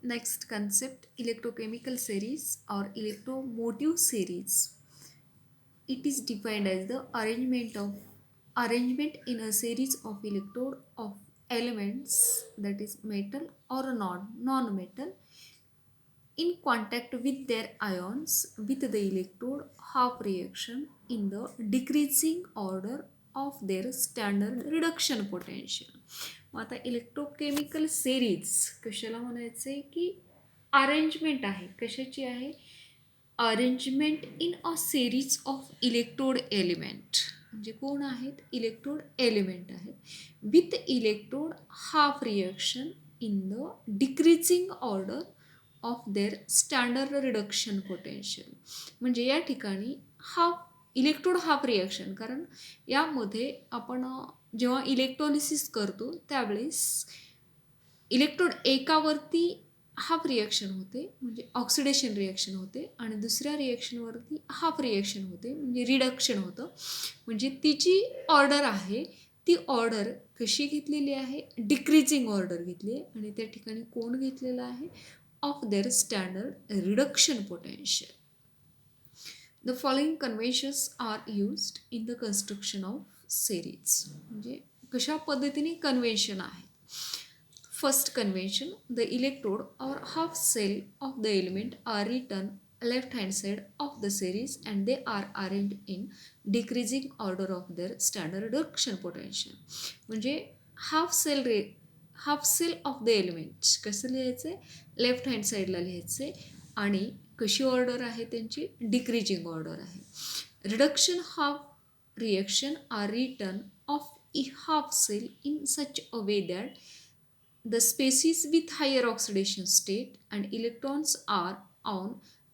Next concept, electrochemical series or electromotive series. It is defined as the arrangement in a series of electrode of elements, that is metal or non-metal, in contact with their ions with the electrode half reaction in the decreasing order of their standard reduction potential. मग आता electrochemical series कशाला म्हणायचं आहे की arrangement आहे. कशाची आहे? Arrangement in a series of electrode element. म्हणजे कोण आहेत? इलेक्ट्रोड एलिमेंट आहेत with electrode half reaction in the decreasing order of their standard reduction potential. म्हणजे या ठिकाणी इलेक्ट्रोड हाफ रिॲक्शन, कारण यामध्ये आपण जेव्हा इलेक्ट्रॉलिसिस करतो त्यावेळेस इलेक्ट्रोड एकावरती हाफ रिॲक्शन होते म्हणजे ऑक्सिडेशन रिॲक्शन होते आणि दुसऱ्या रिॲक्शनवरती हाफ रिॲक्शन होते म्हणजे रिडक्शन होतं. म्हणजे ती जी ऑर्डर आहे ती ऑर्डर कशी घेतलेली आहे? डिक्रीजिंग ऑर्डर घेतली आहे आणि त्या ठिकाणी कोण घेतलेलं आहे? Of their standard reduction potential. The following conventions are used in the construction of series. म्हणजे कशा पद्धतीने कन्व्हेन्शन आहे? First convention, the electrode or half cell of the element are written left hand side of the series and they are arranged in decreasing order of their standard reduction potential. म्हणजे half cell of the element कसं लिहायचं आहे? Left hand साईडला लिहायचं आहे आणि कशी order आहे त्यांची? डिक्रीजिंग ऑर्डर आहे. Reduction half reaction are written of half cell in such a way that the species with higher oxidation state and electrons are on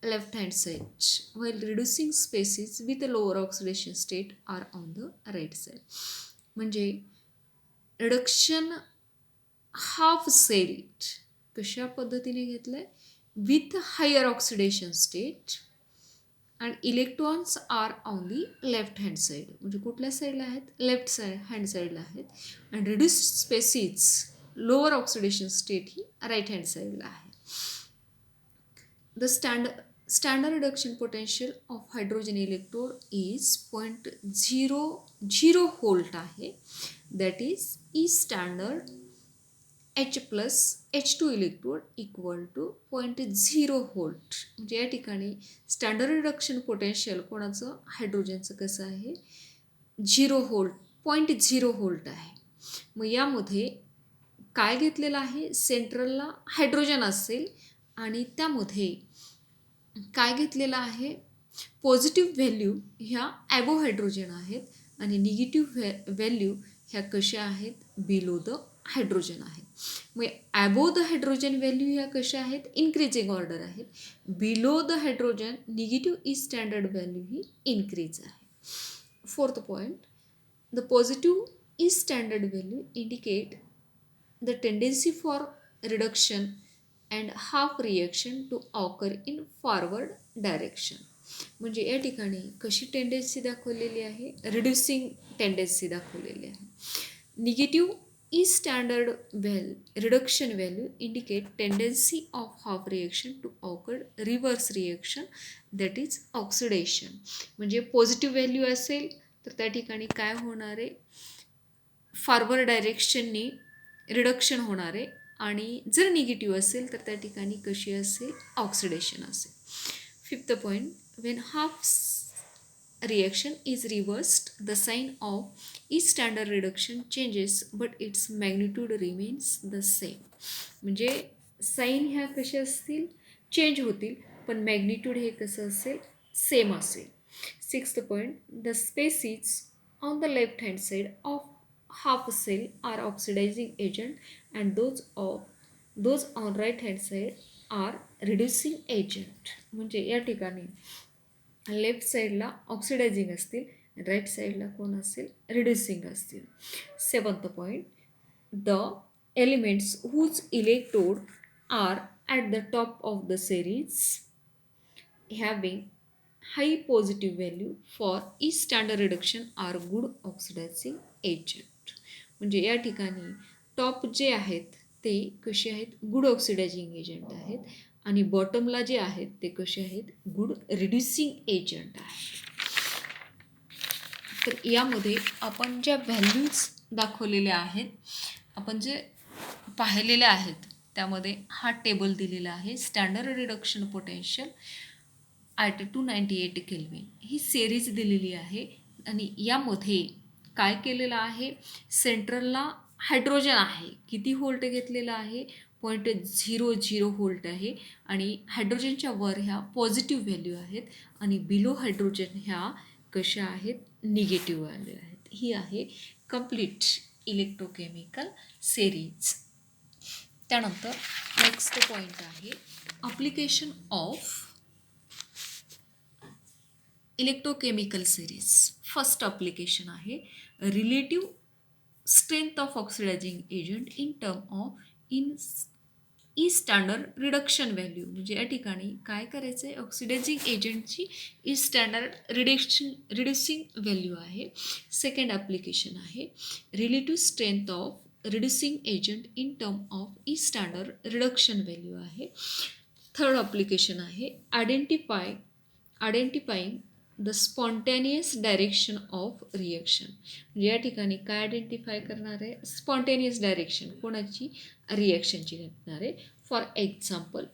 left hand side while reducing species with a lower oxidation state are on the right side. म्हणजे reduction half cell कशा पद्धतीने घेतलंय? With higher oxidation state and electrons are on the left hand side. म्हणजे कुठल्या साईडला आहेत? Left hand साईडला आहेत. And reduced species lower oxidation state ही राईट हँड साईडला आहे. The standard reduction potential of hydrogen electrode is 0.00 volt आहे. That is E standard H plus H2 electrode equal to 0.0 volt. म्हणजे या ठिकाणी स्टँडर्ड रिडक्शन पोटेन्शियल कोणाचं? हायड्रोजनचं कसं आहे? 0 व्होल्ट 0.0 व्होल्ट आहे. मग यामध्ये काय घेतलेलं आहे? सेंट्रलला हायड्रोजन असेल आणि त्यामध्ये काय घेतलेलं आहे? पॉझिटिव्ह व्हॅल्यू ह्या ॲबो हायड्रोजन आहेत आणि निगेटिव्ह व्हॅल्यू ह्या कशा आहेत? बिलो द हायड्रोजन आहेत. मग ॲबो द हायड्रोजन व्हॅल्यू ह्या कशा आहेत? इन्क्रीजिंग ऑर्डर आहेत. Below the hydrogen negative E standard value ही इन्क्रीज आहे. Fourth point, the positive E standard value indicate the tendency for reduction and half reaction to occur in forward direction. म्हणजे या ठिकाणी कशी टेंडन्सी दाखवलेली आहे? Reducing tendency दाखवलेली आहे. Negative E standard reduction value indicate tendency of half reaction to occur reverse reaction, that is oxidation. म्हणजे positive value असेल तर त्या ठिकाणी काय होणार आहे? फॉरवर्ड डायरेक्शननी रिडक्शन होणार आहे आणि जर निगेटिव्ह असेल तर त्या ठिकाणी कशी असेल? ऑक्सिडेशन असेल. Fifth point, when half reaction is reversed the sign of E standard reduction changes but its magnitude remains the same. म्हणजे साईन ह्या कशा असतील? चेंज होतील पण मॅग्निट्यूड हे कसं असेल? सेम असेल. Sixth point, the species on the left hand side of half cell are oxidizing agent and those on right hand side are reducing agent. म्हणजे या ठिकाणी लेफ्ट साईडला ऑक्सिडायझिंग असतील, राईट साईडला कोण असेल? रिड्युसिंग असतील. Seventh point, the elements whose electrode are at the top of the series having high positive value for E standard reduction are good oxidizing agent. म्हणजे या ठिकाणी टॉप जे आहेत ते कसे आहेत, गुड ऑक्सिडायझिंग एजंट आहेत. आणि बॉटमला जे आहेत ते कसे आहेत, गुड रिड्युसिंग एजंट आहेत. तर यामध्ये आपण ज्या व्हॅल्यूज दाखवलेल्या आहेत, आपण जे पाहिलेले आहेत, त्यामध्ये हा टेबल दिलेला आहे. Standard reduction potential at 298 kelvin he series दिलेली आहे. आणि यामध्ये काय केलेलं आहे, सेंट्रलला हायड्रोजन आहे. किती व्होल्ट घेतलेला आहे, 0.00 व्होल्ट आहे. आणि हायड्रोजनच्या वर ह्या पॉझिटिव्ह व्हॅल्यू आहेत आणि बिलो हायड्रोजन ह्या कशा आहेत, निगेटिव्ह व्हॅल्यू आहेत. ही आहे कंप्लीट इलेक्ट्रोकेमिकल सिरीज. त्यानंतर नेक्स्ट पॉईंट आहे application of electrochemical series. First application आहे relative strength of oxidizing agent in term of E standard reduction value. म्हणजे या ठिकाणी काय करायचं आहे, ऑक्सिडायझिंग एजंटची ई स्टँडर्ड रिड्युसिंग व्हॅल्यू आहे. सेकंड ॲप्लिकेशन आहे relative strength of reducing agent in term of E standard reduction value आहे. थर्ड ॲप्लिकेशन आहे identifying the spontaneous direction of reaction. म्हणजे या ठिकाणी काय आयडेंटिफाय करणार आहे, स्पॉन्टेनियस डायरेक्शन कोणाची, रिॲक्शनची घेणार आहे. For example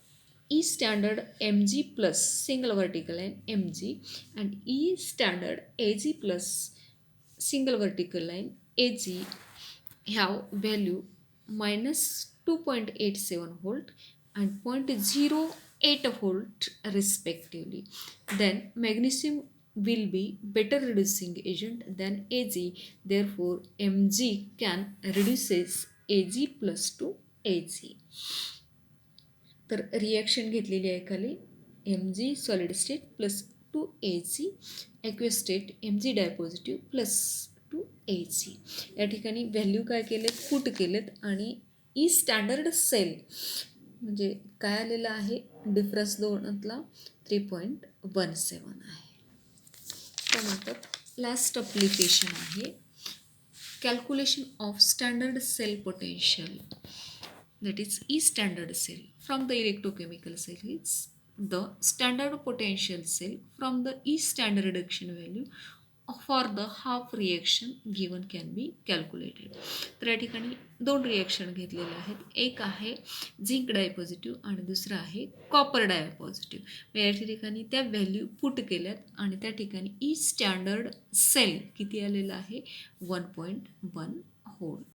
E standard MG plus single vertical line MG and E standard AG plus single vertical line AG have value -2.87 volt and 0.08 volt respectively. Then magnesium will be better reducing agent than AG. Therefore, MG can reduces AG plus to AG. तर reaction घेतलेली आहे खाली MG solid state plus 2 AG aqueous state MG dipositive plus 2 AG. या ठिकाणी value काय केलेत, put केलेत. आणि ई स्टँडर्ड सेल म्हणजे काय आलेलं आहे, डिफरन्स दोनातला 3.17 आहे. त्यानंतर लास्ट ॲप्लिकेशन आहे calculation of standard cell potential, that is E standard cell from the electrochemical cell is the standard potential cell from the E standard reduction value for the half reaction given can be calculated. तर या ठिकाणी दोन reaction घेतलेले आहेत. एक आहे zinc डायपॉझिटिव्ह आणि दुसरं आहे कॉपर डायपॉझिटिव्ह. या ठिकाणी त्या व्हॅल्यू पुट केल्यात आणि त्या ठिकाणी ई स्टँडर्ड सेल किती आलेला आहे, 1.1 व्होल्ट.